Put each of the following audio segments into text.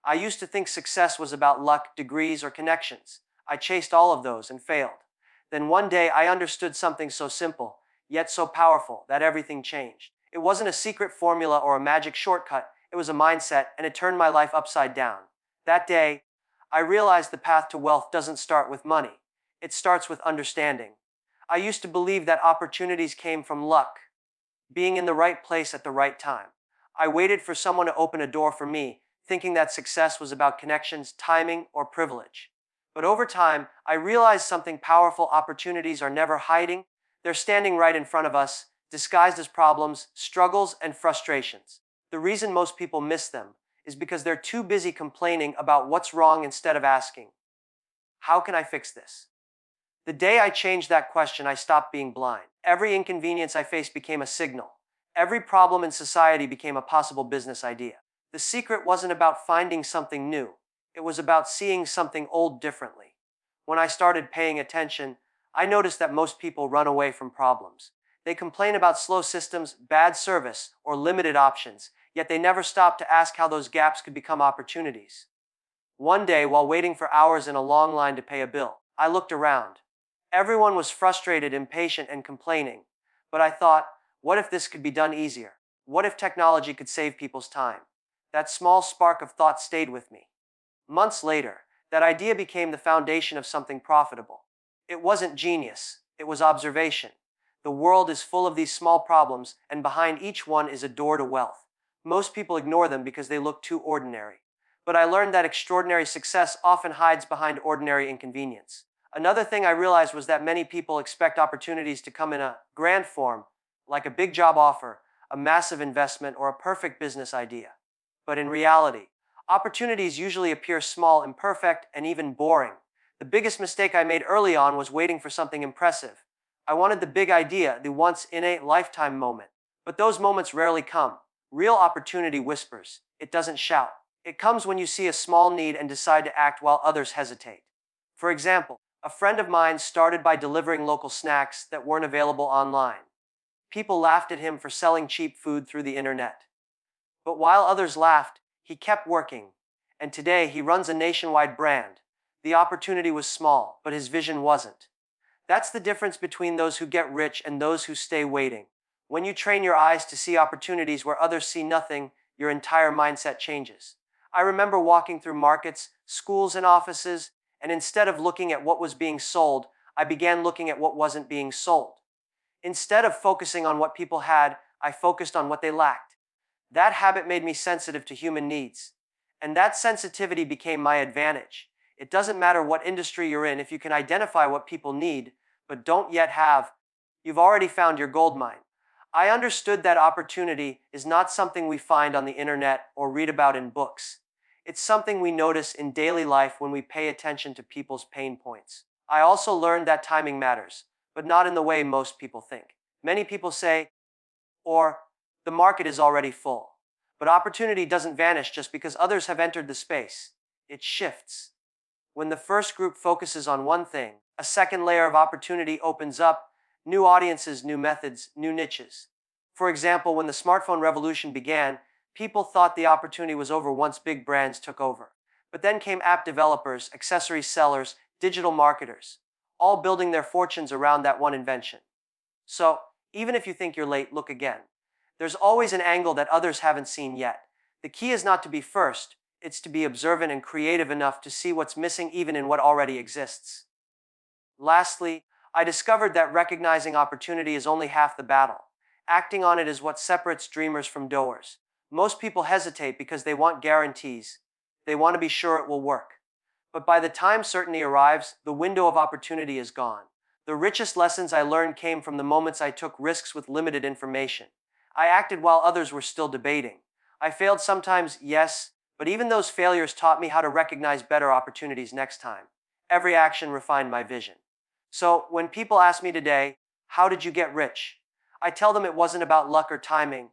I used to think success was about luck, degrees, or connections. I chased all of those and failed. Then one day I understood something so simple, yet so powerful, that everything changed. It wasn't a secret formula or a magic shortcut, it was a mindset, and it turned my life upside down. That day, I realized the path to wealth doesn't start with money. It starts with understanding. I used to believe that opportunities came from luck, being in the right place at the right time. I waited for someone to open a door for me, thinking that success was about connections, timing, or privilege. But over time, I realized something powerful: opportunities are never hiding. They're standing right in front of us, disguised as problems, struggles, and frustrations. The reason most people miss them is because they're too busy complaining about what's wrong instead of asking, how can I fix this? The day I changed that question, I stopped being blind. Every inconvenience I faced became a signal. Every problem in society became a possible business idea. The secret wasn't about finding something new. It was about seeing something old differently. When I started paying attention, I noticed that most people run away from problems. They complain about slow systems, bad service, or limited options, yet they never stop to ask how those gaps could become opportunities. One day, while waiting for hours in a long line to pay a bill, I looked around. Everyone was frustrated, impatient, and complaining. But I thought, what if this could be done easier? What if technology could save people's time? That small spark of thought stayed with me. Months later, that idea became the foundation of something profitable. It wasn't genius, it was observation. The world is full of these small problems, and behind each one is a door to wealth. Most people ignore them because they look too ordinary. But I learned that extraordinary success often hides behind ordinary inconvenience. Another thing I realized was that many people expect opportunities to come in a grand form, like a big job offer, a massive investment, or a perfect business idea. But in reality, opportunities usually appear small, imperfect, and even boring. The biggest mistake I made early on was waiting for something impressive. I wanted the big idea, the once-in-a-lifetime moment. But those moments rarely come. Real opportunity whispers. It doesn't shout. It comes when you see a small need and decide to act while others hesitate. For example, a friend of mine started by delivering local snacks that weren't available online. People laughed at him for selling cheap food through the internet. But while others laughed, he kept working. And today he runs a nationwide brand. The opportunity was small, but his vision wasn't. That's the difference between those who get rich and those who stay waiting. When you train your eyes to see opportunities where others see nothing, your entire mindset changes. I remember walking through markets, schools, and offices, and instead of looking at what was being sold, I began looking at what wasn't being sold. Instead of focusing on what people had, I focused on what they lacked. That habit made me sensitive to human needs. And that sensitivity became my advantage. It doesn't matter what industry you're in, if you can identify what people need, but don't yet have, you've already found your gold mine. I understood that opportunity is not something we find on the internet or read about in books. It's something we notice in daily life when we pay attention to people's pain points. I also learned that timing matters, but not in the way most people think. Many people say, the market is already full. But opportunity doesn't vanish just because others have entered the space. It shifts. When the first group focuses on one thing, a second layer of opportunity opens up: new audiences, new methods, new niches. For example, when the smartphone revolution began, people thought the opportunity was over once big brands took over. But then came app developers, accessory sellers, digital marketers, all building their fortunes around that one invention. So, even if you think you're late, look again. There's always an angle that others haven't seen yet. The key is not to be first, it's to be observant and creative enough to see what's missing even in what already exists. Lastly, I discovered that recognizing opportunity is only half the battle. Acting on it is what separates dreamers from doers. Most people hesitate because they want guarantees. They want to be sure it will work. But by the time certainty arrives, the window of opportunity is gone. The richest lessons I learned came from the moments I took risks with limited information. I acted while others were still debating. I failed sometimes, yes, but even those failures taught me how to recognize better opportunities next time. Every action refined my vision. So, when people ask me today, how did you get rich? I tell them it wasn't about luck or timing.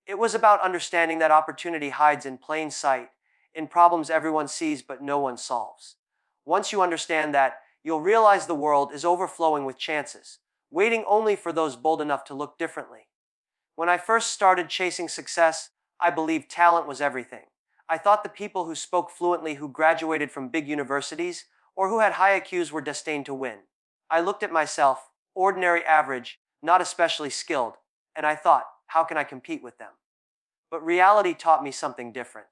It was about understanding that opportunity hides in plain sight, in problems everyone sees but no one solves. Once you understand that, you'll realize the world is overflowing with chances, waiting only for those bold enough to look differently. When I first started chasing success, I believed talent was everything. I thought the people who spoke fluently, who graduated from big universities, or who had high IQs were destined to win. I looked at myself, ordinary, average, not especially skilled, and I thought, how can I compete with them? But reality taught me something different.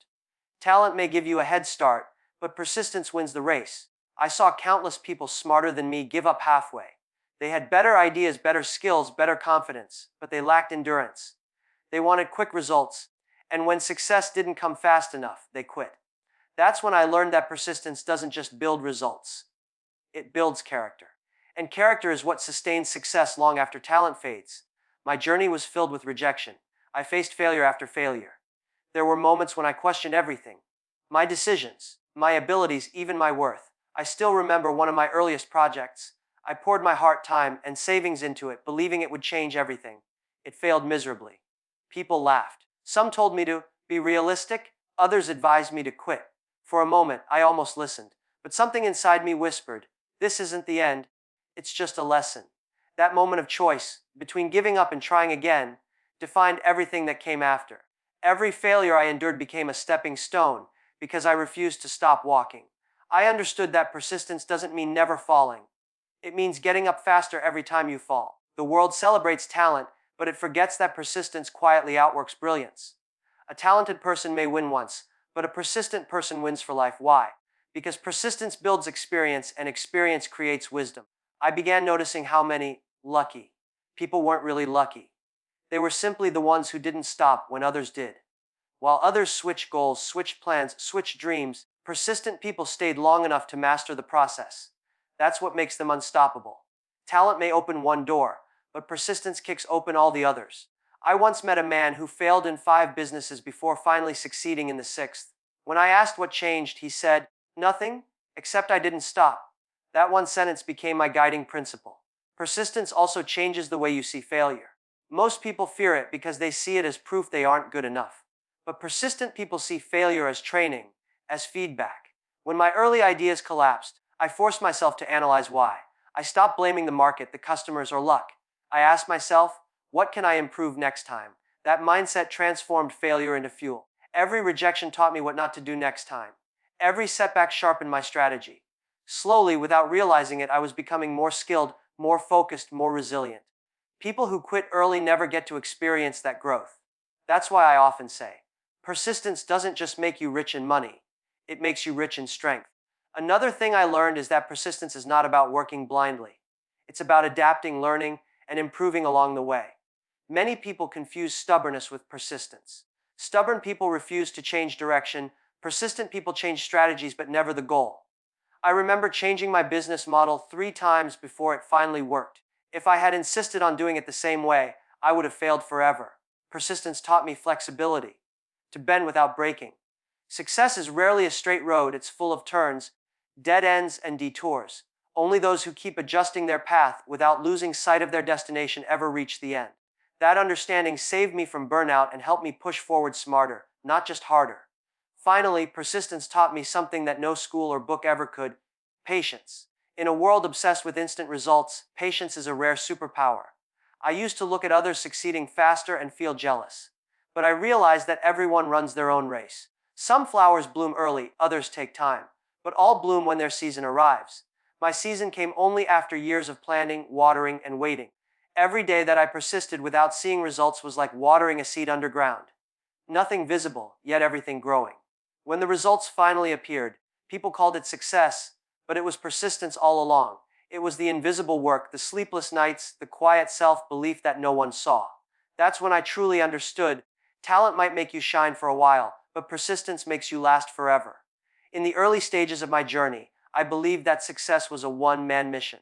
Talent may give you a head start, but persistence wins the race. I saw countless people smarter than me give up halfway. They had better ideas, better skills, better confidence, but they lacked endurance. They wanted quick results, and when success didn't come fast enough, they quit. That's when I learned that persistence doesn't just build results, it builds character. And character is what sustains success long after talent fades. My journey was filled with rejection. I faced failure after failure. There were moments when I questioned everything, my decisions, my abilities, even my worth. I still remember one of my earliest projects. I poured my heart, time, and savings into it, believing it would change everything. It failed miserably. People laughed. Some told me to be realistic, others advised me to quit. For a moment, I almost listened, but something inside me whispered, this isn't the end, it's just a lesson. That moment of choice, between giving up and trying again, defined everything that came after. Every failure I endured became a stepping stone, because I refused to stop walking. I understood that persistence doesn't mean never falling. It means getting up faster every time you fall. The world celebrates talent, but it forgets that persistence quietly outworks brilliance. A talented person may win once, but a persistent person wins for life. Why? Because persistence builds experience, and experience creates wisdom. I began noticing how many lucky people weren't really lucky. They were simply the ones who didn't stop when others did. While others switched goals, switched plans, switched dreams, persistent people stayed long enough to master the process. That's what makes them unstoppable. Talent may open one door, but persistence kicks open all the others. I once met a man who failed in 5 businesses before finally succeeding in the 6th. When I asked what changed, he said, nothing, except I didn't stop. That one sentence became my guiding principle. Persistence also changes the way you see failure. Most people fear it because they see it as proof they aren't good enough. But persistent people see failure as training, as feedback. When my early ideas collapsed, I forced myself to analyze why. I stopped blaming the market, the customers, or luck. I asked myself, what can I improve next time? That mindset transformed failure into fuel. Every rejection taught me what not to do next time. Every setback sharpened my strategy. Slowly, without realizing it, I was becoming more skilled, more focused, more resilient. People who quit early never get to experience that growth. That's why I often say, persistence doesn't just make you rich in money, it makes you rich in strength. Another thing I learned is that persistence is not about working blindly. It's about adapting, learning, and improving along the way. Many people confuse stubbornness with persistence. Stubborn people refuse to change direction. Persistent people change strategies but never the goal. I remember changing my business model 3 times before it finally worked. If I had insisted on doing it the same way, I would have failed forever. Persistence taught me flexibility, to bend without breaking. Success is rarely a straight road, it's full of turns, dead ends, and detours. Only those who keep adjusting their path without losing sight of their destination ever reach the end. That understanding saved me from burnout and helped me push forward smarter, not just harder. Finally, persistence taught me something that no school or book ever could: patience. In a world obsessed with instant results, patience is a rare superpower. I used to look at others succeeding faster and feel jealous. But I realized that everyone runs their own race. Some flowers bloom early, others take time. But all bloom when their season arrives. My season came only after years of planning, watering, and waiting. Every day that I persisted without seeing results was like watering a seed underground. Nothing visible, yet everything growing. When the results finally appeared, people called it success, but it was persistence all along. It was the invisible work, the sleepless nights, the quiet self-belief that no one saw. That's when I truly understood. Talent might make you shine for a while, but persistence makes you last forever. In the early stages of my journey, I believed that success was a one-man mission.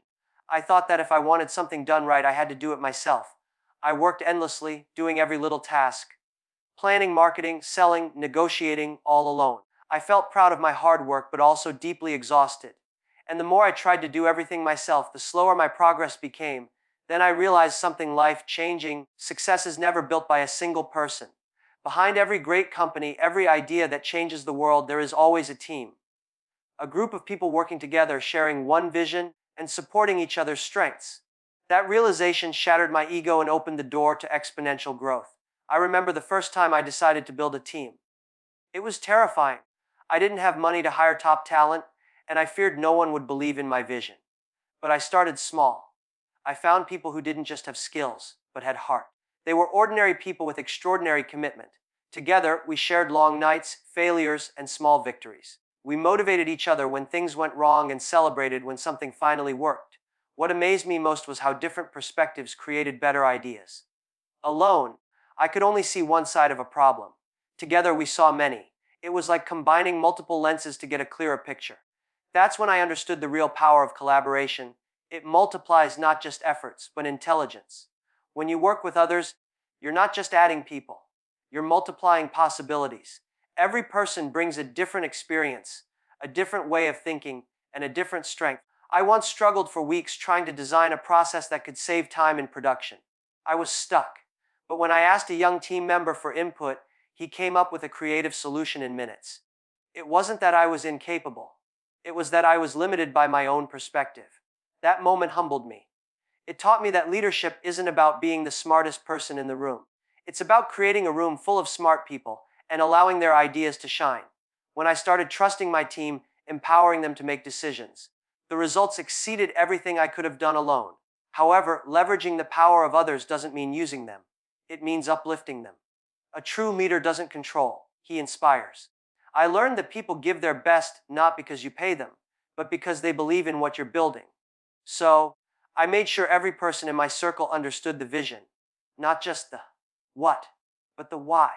I thought that if I wanted something done right, I had to do it myself. I worked endlessly, doing every little task. Planning, marketing, selling, negotiating, all alone. I felt proud of my hard work, but also deeply exhausted. And the more I tried to do everything myself, the slower my progress became. Then I realized something life-changing. Success is never built by a single person. Behind every great company, every idea that changes the world, there is always a team. A group of people working together, sharing one vision, and supporting each other's strengths. That realization shattered my ego and opened the door to exponential growth. I remember the first time I decided to build a team. It was terrifying. I didn't have money to hire top talent, and I feared no one would believe in my vision. But I started small. I found people who didn't just have skills, but had heart. They were ordinary people with extraordinary commitment. Together, we shared long nights, failures, and small victories. We motivated each other when things went wrong and celebrated when something finally worked. What amazed me most was how different perspectives created better ideas. Alone, I could only see one side of a problem. Together, we saw many. It was like combining multiple lenses to get a clearer picture. That's when I understood the real power of collaboration. It multiplies not just efforts, but intelligence. When you work with others, you're not just adding people. You're multiplying possibilities. Every person brings a different experience, a different way of thinking, and a different strength. I once struggled for weeks trying to design a process that could save time in production. I was stuck. But when I asked a young team member for input, he came up with a creative solution in minutes. It wasn't that I was incapable. It was that I was limited by my own perspective. That moment humbled me. It taught me that leadership isn't about being the smartest person in the room. It's about creating a room full of smart people and allowing their ideas to shine. When I started trusting my team, empowering them to make decisions, the results exceeded everything I could have done alone. However, leveraging the power of others doesn't mean using them. It means uplifting them. A true leader doesn't control, he inspires. I learned that people give their best not because you pay them, but because they believe in what you're building. So, I made sure every person in my circle understood the vision, not just the what, but the why.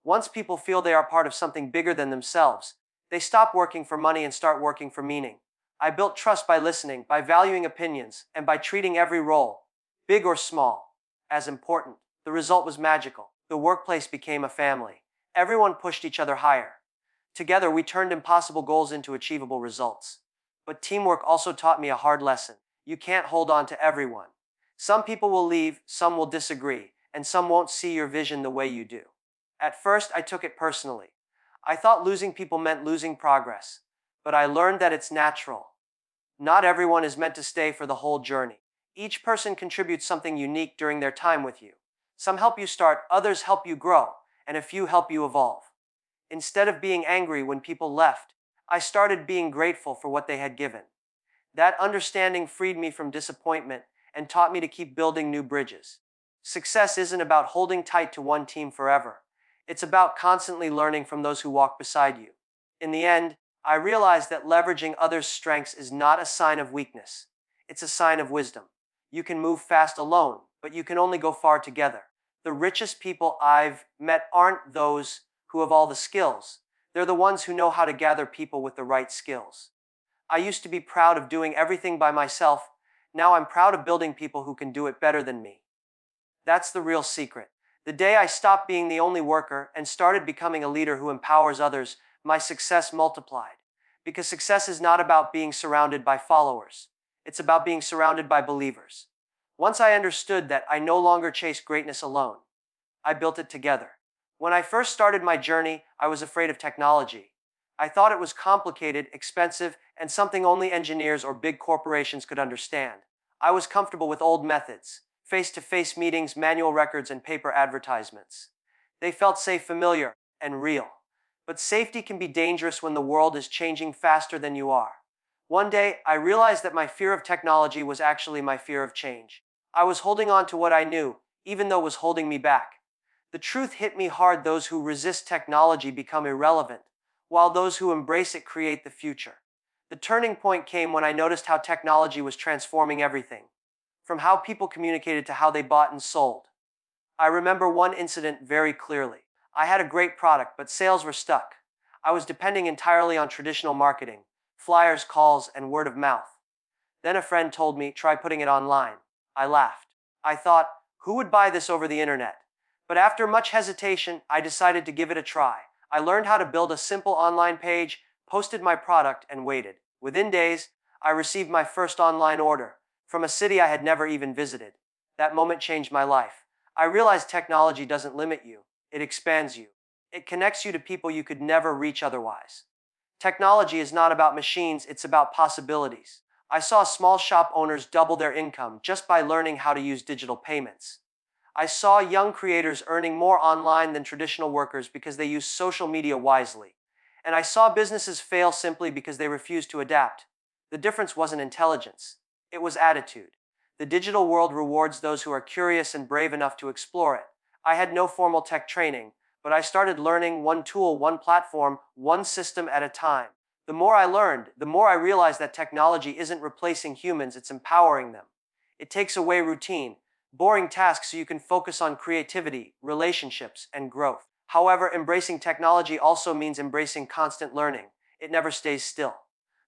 Once people feel they are part of something bigger than themselves, they stop working for money and start working for meaning. I built trust by listening, by valuing opinions, and by treating every role, big or small, as important. The result was magical. The workplace became a family. Everyone pushed each other higher. Together, we turned impossible goals into achievable results. But teamwork also taught me a hard lesson. You can't hold on to everyone. Some people will leave, some will disagree, and some won't see your vision the way you do. At first, I took it personally. I thought losing people meant losing progress, but I learned that it's natural. Not everyone is meant to stay for the whole journey. Each person contributes something unique during their time with you. Some help you start, others help you grow, and a few help you evolve. Instead of being angry when people left, I started being grateful for what they had given. That understanding freed me from disappointment and taught me to keep building new bridges. Success isn't about holding tight to one team forever. It's about constantly learning from those who walk beside you. In the end, I realized that leveraging others' strengths is not a sign of weakness. It's a sign of wisdom. You can move fast alone, but you can only go far together. The richest people I've met aren't those who have all the skills. They're the ones who know how to gather people with the right skills. I used to be proud of doing everything by myself. Now I'm proud of building people who can do it better than me. That's the real secret. The day I stopped being the only worker and started becoming a leader who empowers others, my success multiplied. Because success is not about being surrounded by followers. It's about being surrounded by believers. Once I understood that, I no longer chased greatness alone. I built it together. When I first started my journey, I was afraid of technology. I thought it was complicated, expensive, and something only engineers or big corporations could understand. I was comfortable with old methods, face-to-face meetings, manual records, and paper advertisements. They felt safe, familiar, and real. But safety can be dangerous when the world is changing faster than you are. One day, I realized that my fear of technology was actually my fear of change. I was holding on to what I knew, even though it was holding me back. The truth hit me hard. Those who resist technology become irrelevant, while those who embrace it create the future. The turning point came when I noticed how technology was transforming everything, from how people communicated to how they bought and sold. I remember one incident very clearly. I had a great product, but sales were stuck. I was depending entirely on traditional marketing, flyers, calls, and word of mouth. Then a friend told me, try putting it online. I laughed. I thought, who would buy this over the internet? But after much hesitation, I decided to give it a try. I learned how to build a simple online page, posted my product, and waited. Within days, I received my first online order from a city I had never even visited. That moment changed my life. I realized technology doesn't limit you. It expands you. It connects you to people you could never reach otherwise. Technology is not about machines, it's about possibilities. I saw small shop owners double their income just by learning how to use digital payments. I saw young creators earning more online than traditional workers because they use social media wisely. And I saw businesses fail simply because they refused to adapt. The difference wasn't intelligence, it was attitude. The digital world rewards those who are curious and brave enough to explore it. I had no formal tech training, but I started learning one tool, one platform, one system at a time. The more I learned, the more I realized that technology isn't replacing humans, it's empowering them. It takes away routine, boring tasks so you can focus on creativity, relationships, and growth. However, embracing technology also means embracing constant learning. It never stays still.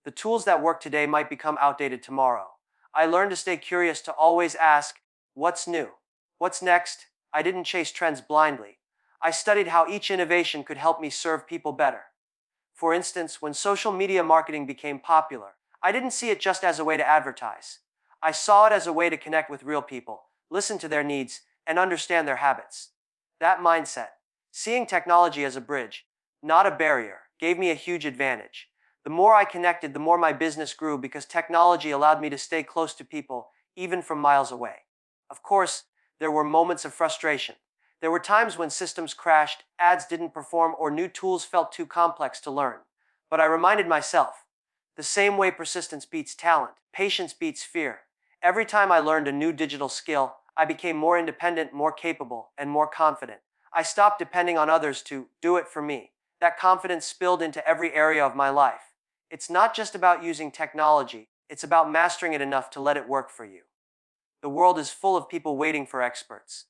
The tools that work today might become outdated tomorrow. I learned to stay curious, to always ask, what's new? What's next? I didn't chase trends blindly. I studied how each innovation could help me serve people better. For instance, when social media marketing became popular, I didn't see it just as a way to advertise. I saw it as a way to connect with real people, listen to their needs, and understand their habits. That mindset, seeing technology as a bridge, not a barrier, gave me a huge advantage. The more I connected, the more my business grew because technology allowed me to stay close to people, even from miles away. Of course, there were moments of frustration. There were times when systems crashed, ads didn't perform, or new tools felt too complex to learn. But I reminded myself, the same way persistence beats talent, patience beats fear. Every time I learned a new digital skill, I became more independent, more capable, and more confident. I stopped depending on others to do it for me. That confidence spilled into every area of my life. It's not just about using technology, it's about mastering it enough to let it work for you. The world is full of people waiting for experts.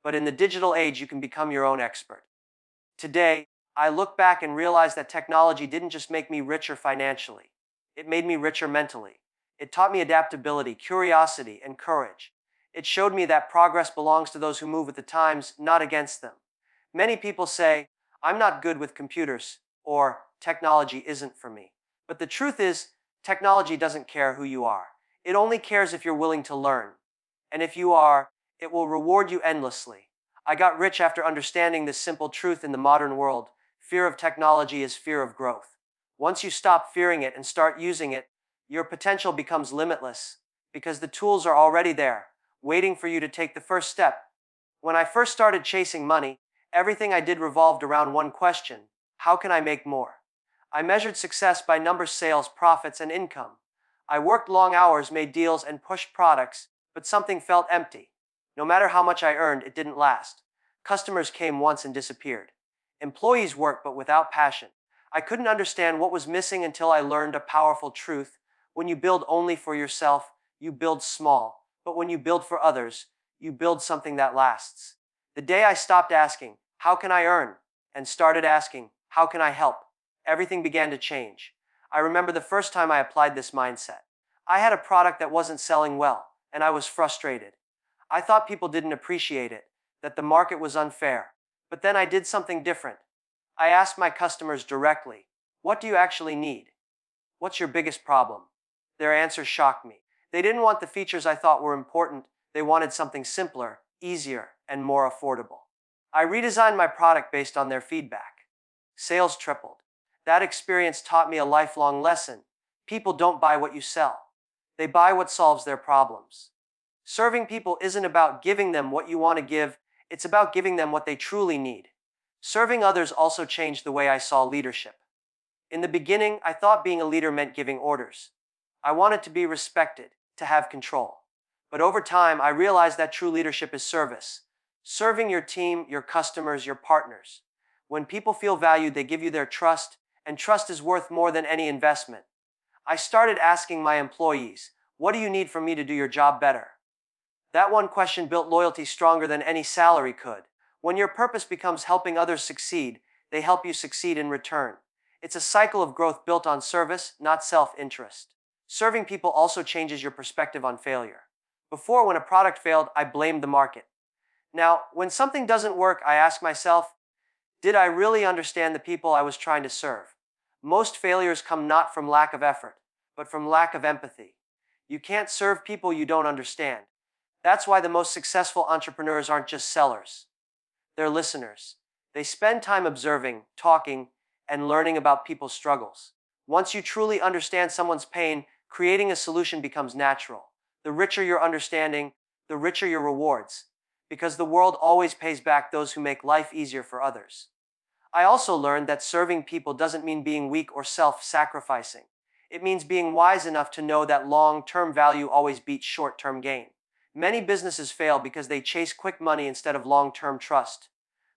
But in the digital age, you can become your own expert. Today, I look back and realize that technology didn't just make me richer financially. It made me richer mentally. It taught me adaptability, curiosity, and courage. It showed me that progress belongs to those who move with the times, not against them. Many people say, I'm not good with computers, or technology isn't for me. But the truth is, technology doesn't care who you are. It only cares if you're willing to learn. And if you are, it will reward you endlessly. I got rich after understanding this simple truth in the modern world. Fear of technology is fear of growth. Once you stop fearing it and start using it, your potential becomes limitless because the tools are already there, waiting for you to take the first step. When I first started chasing money, everything I did revolved around one question: how can I make more? I measured success by numbers, sales, profits, and income. I worked long hours, made deals, and pushed products, but something felt empty. No matter how much I earned, it didn't last. Customers came once and disappeared. Employees worked but without passion. I couldn't understand what was missing until I learned a powerful truth. When you build only for yourself, you build small. But when you build for others, you build something that lasts. The day I stopped asking, how can I earn? And started asking, how can I help? Everything began to change. I remember the first time I applied this mindset. I had a product that wasn't selling well, and I was frustrated. I thought people didn't appreciate it, that the market was unfair. But then I did something different. I asked my customers directly, what do you actually need? What's your biggest problem? Their answers shocked me. They didn't want the features I thought were important. They wanted something simpler, easier, and more affordable. I redesigned my product based on their feedback. Sales tripled. That experience taught me a lifelong lesson. People don't buy what you sell. They buy what solves their problems. Serving people isn't about giving them what you want to give, it's about giving them what they truly need. Serving others also changed the way I saw leadership. In the beginning, I thought being a leader meant giving orders. I wanted to be respected, to have control. But over time, I realized that true leadership is service. Serving your team, your customers, your partners. When people feel valued, they give you their trust, and trust is worth more than any investment. I started asking my employees, what do you need from me to do your job better? That one question built loyalty stronger than any salary could. When your purpose becomes helping others succeed, they help you succeed in return. It's a cycle of growth built on service, not self-interest. Serving people also changes your perspective on failure. Before, when a product failed, I blamed the market. Now, when something doesn't work, I ask myself, did I really understand the people I was trying to serve? Most failures come not from lack of effort, but from lack of empathy. You can't serve people you don't understand. That's why the most successful entrepreneurs aren't just sellers. They're listeners. They spend time observing, talking, and learning about people's struggles. Once you truly understand someone's pain, creating a solution becomes natural. The richer your understanding, the richer your rewards. because the world always pays back those who make life easier for others. I also learned that serving people doesn't mean being weak or self-sacrificing. It means being wise enough to know that long-term value always beats short-term gain. Many businesses fail because they chase quick money instead of long-term trust.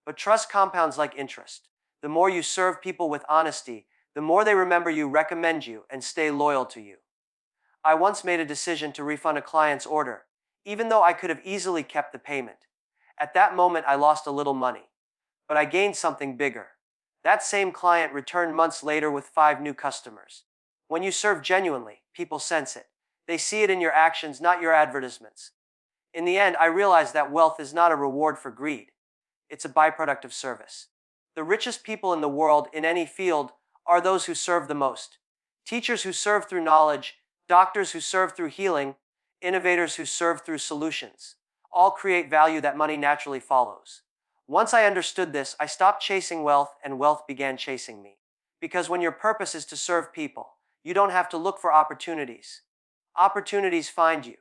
But trust compounds like interest. The more you serve people with honesty, the more they remember you, recommend you, and stay loyal to you. I once made a decision to refund a client's order, even though I could have easily kept the payment. At that moment, I lost a little money, but I gained something bigger. That same client returned months later with 5 new customers. When you serve genuinely, people sense it. They see it in your actions, not your advertisements. In the end, I realized that wealth is not a reward for greed. It's a byproduct of service. The richest people in the world in any field are those who serve the most. Teachers who serve through knowledge, doctors who serve through healing, innovators who serve through solutions. All create value that money naturally follows. Once I understood this, I stopped chasing wealth and wealth began chasing me. Because when your purpose is to serve people, you don't have to look for opportunities. Opportunities find you.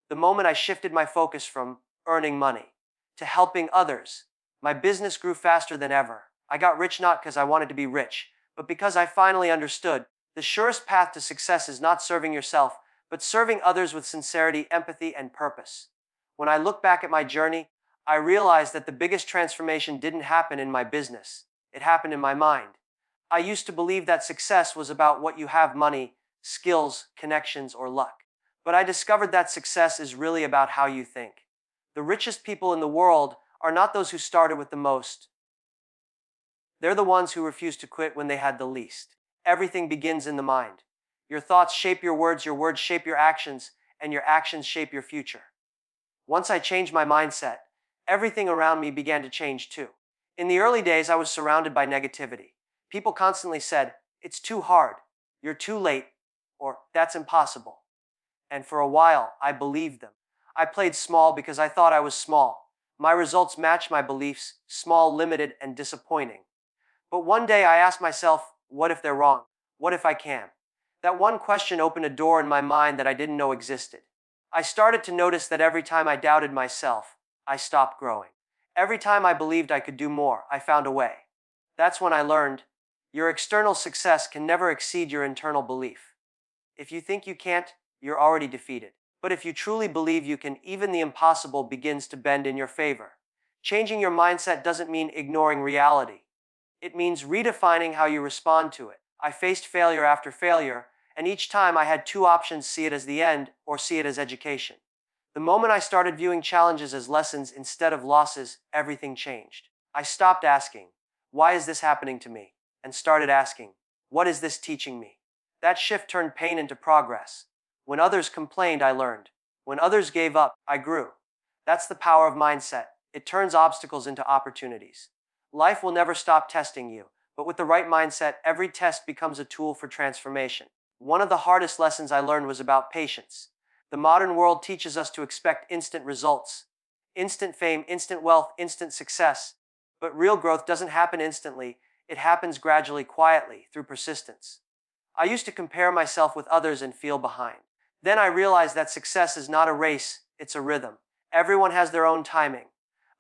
The moment I shifted my focus from earning money to helping others, my business grew faster than ever. I got rich not because I wanted to be rich, but because I finally understood the surest path to success is not serving yourself, but serving others with sincerity, empathy, and purpose. When I look back at my journey, I realized that the biggest transformation didn't happen in my business. It happened in my mind. I used to believe that success was about what you have: money, skills, connections, or luck. But I discovered that success is really about how you think. The richest people in the world are not those who started with the most. They're the ones who refused to quit when they had the least. Everything begins in the mind. Your thoughts shape your words shape your actions, and your actions shape your future. Once I changed my mindset, everything around me began to change too. In the early days, I was surrounded by negativity. People constantly said, "It's too hard," "You're too late," or "That's impossible." And for a while, I believed them. I played small because I thought I was small. My results matched my beliefs: small, limited, and disappointing. But one day I asked myself, what if they're wrong? What if I can? That one question opened a door in my mind that I didn't know existed. I started to notice that every time I doubted myself, I stopped growing. Every time I believed I could do more, I found a way. That's when I learned, your external success can never exceed your internal belief. If you think you can't, you're already defeated. But if you truly believe you can, even the impossible begins to bend in your favor. Changing your mindset doesn't mean ignoring reality. It means redefining how you respond to it. I faced failure after failure, and each time I had 2 options: see it as the end or see it as education. The moment I started viewing challenges as lessons instead of losses, everything changed. I stopped asking, "Why is this happening to me?" and started asking, "What is this teaching me?" That shift turned pain into progress. When others complained, I learned. When others gave up, I grew. That's the power of mindset. It turns obstacles into opportunities. Life will never stop testing you, but with the right mindset, every test becomes a tool for transformation. One of the hardest lessons I learned was about patience. The modern world teaches us to expect instant results. Instant fame, instant wealth, instant success. But real growth doesn't happen instantly. It happens gradually, quietly, through persistence. I used to compare myself with others and feel behind. Then I realized that success is not a race, it's a rhythm. Everyone has their own timing.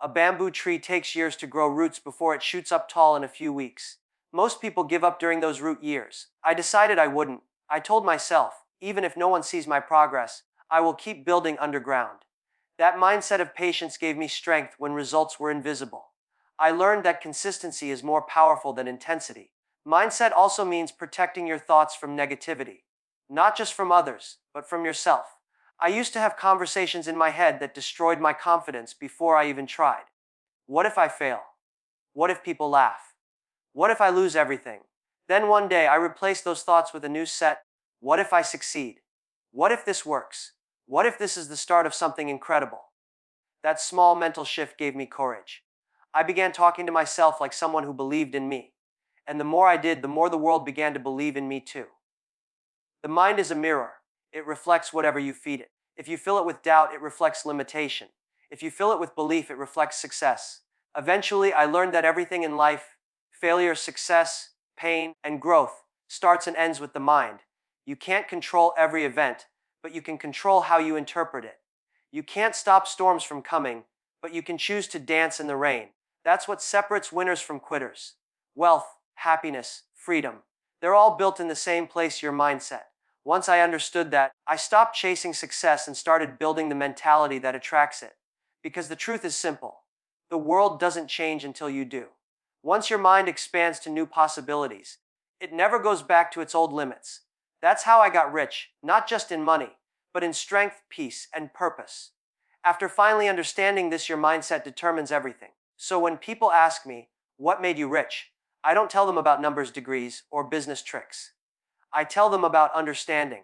A bamboo tree takes years to grow roots before it shoots up tall in a few weeks. Most people give up during those root years. I decided I wouldn't. I told myself, even if no one sees my progress, I will keep building underground. That mindset of patience gave me strength when results were invisible. I learned that consistency is more powerful than intensity. Mindset also means protecting your thoughts from negativity. Not just from others, but from yourself. I used to have conversations in my head that destroyed my confidence before I even tried. What if I fail? What if people laugh? What if I lose everything? Then one day I replaced those thoughts with a new set. What if I succeed? What if this works? What if this is the start of something incredible? That small mental shift gave me courage. I began talking to myself like someone who believed in me. And the more I did, the more the world began to believe in me too. The mind is a mirror. It reflects whatever you feed it. If you fill it with doubt, it reflects limitation. If you fill it with belief, it reflects success. Eventually, I learned that everything in life, failure, success, pain, and growth, starts and ends with the mind. You can't control every event, but you can control how you interpret it. You can't stop storms from coming, but you can choose to dance in the rain. That's what separates winners from quitters. Wealth, happiness, freedom. They're all built in the same place, your mindset. Once I understood that, I stopped chasing success and started building the mentality that attracts it. Because the truth is simple. The world doesn't change until you do. Once your mind expands to new possibilities, it never goes back to its old limits. That's how I got rich, not just in money, but in strength, peace, and purpose. After finally understanding this, your mindset determines everything. So when people ask me, what made you rich? I don't tell them about numbers, degrees, or business tricks. I tell them about understanding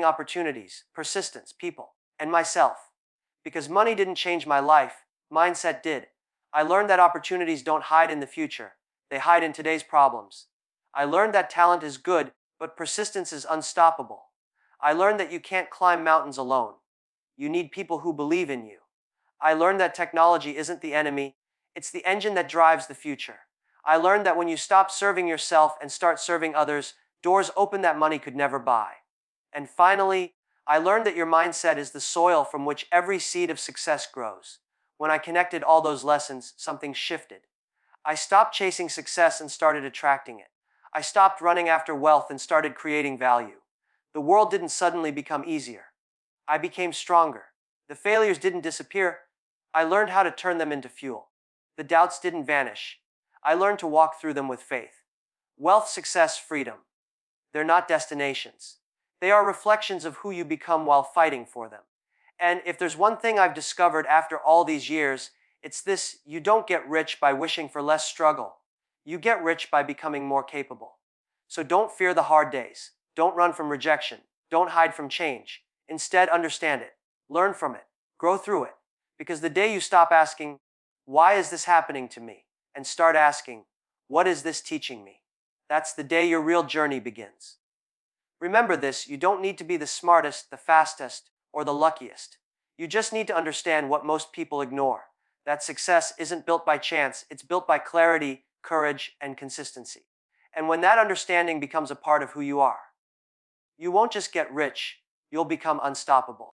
opportunities, persistence, people, and myself. Because money didn't change my life, mindset did. I learned that opportunities don't hide in the future, they hide in today's problems. I learned that talent is good, but persistence is unstoppable. I learned that you can't climb mountains alone. You need people who believe in you. I learned that technology isn't the enemy, it's the engine that drives the future. I learned that when you stop serving yourself and start serving others, doors open that money could never buy. And finally, I learned that your mindset is the soil from which every seed of success grows. When I connected all those lessons, something shifted. I stopped chasing success and started attracting it. I stopped running after wealth and started creating value. The world didn't suddenly become easier. I became stronger. The failures didn't disappear. I learned how to turn them into fuel. The doubts didn't vanish. I learned to walk through them with faith. Wealth, success, freedom. They're not destinations. They are reflections of who you become while fighting for them. And if there's one thing I've discovered after all these years, it's this: you don't get rich by wishing for less struggle. You get rich by becoming more capable. So don't fear the hard days. Don't run from rejection. Don't hide from change. Instead, understand it. Learn from it. Grow through it. Because the day you stop asking, why is this happening to me? And start asking, what is this teaching me? That's the day your real journey begins. Remember this: you don't need to be the smartest, the fastest, or the luckiest. You just need to understand what most people ignore. That success isn't built by chance, it's built by clarity, courage, and consistency. And when that understanding becomes a part of who you are, you won't just get rich, you'll become unstoppable.